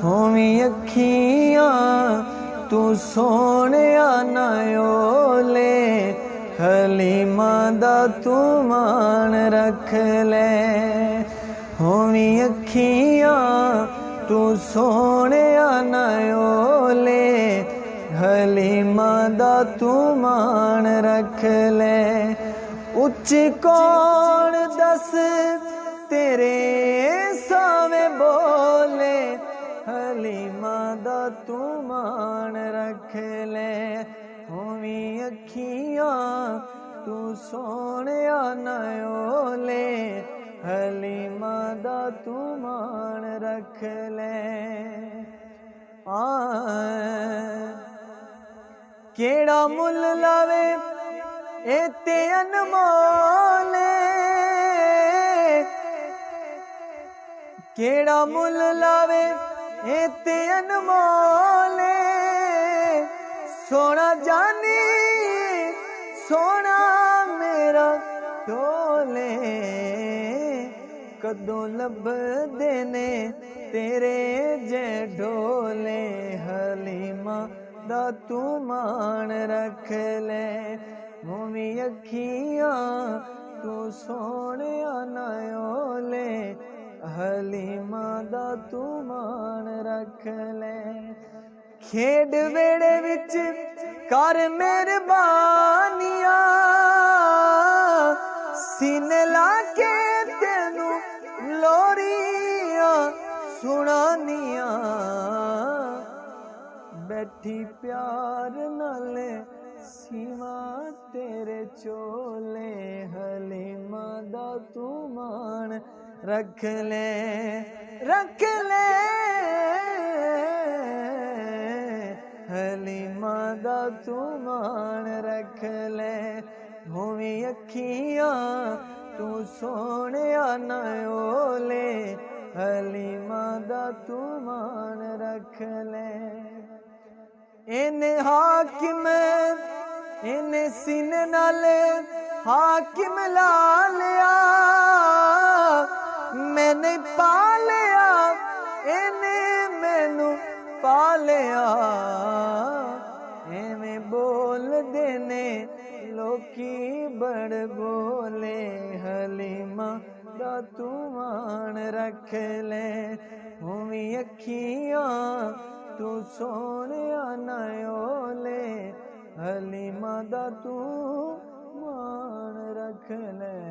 होवी अखियां तू सोनिया नयोले हलीमा दा तू मान रख ले। होवी अखियां तू सोनिया नयोले हलीमा दा तू मान रख ले। उच्च कौन दस तेरे सावे बोले हलीमा दा तू मान रख ले। होवी अखियां तू सोनिया नयोले हलीमा दा तू मान रख ले। केड़ा मुल लावे एते अनमोले केड़ा मुल लावे एते अनमोले। सोना जानी सोना मेरा ढोले कदों लभदे ने तेरे जे ढोले हलीमा दा तू मान रख ले। होवी अखियां तू सोनिया नयोले हलीमा दा तू मान रख ले। खेड वेड़े विच कर मेहरबानियां सीने लाके तेनू लोरियां सुनानियां। बैठी प्यार नाले सीमा तेरे चोले हलीमा दा तू मान रख ले रख ले। हलीमा दा तू मान रख ले। होवी अखियां तू सोनिया नयोले हलीमा दा तू मान रख ले। इन्हें हाकिम इन्हें सीने नाले हाकिम ला लिया। मैंने पा लिया इन्हें मैनू पा लिया। एवें बोल देने लोकी बड़ बोले हलीमा दा तू मान रख ले। होवी अखियां तू सोनिया नयोले हलीमा दा तू मान रख ले।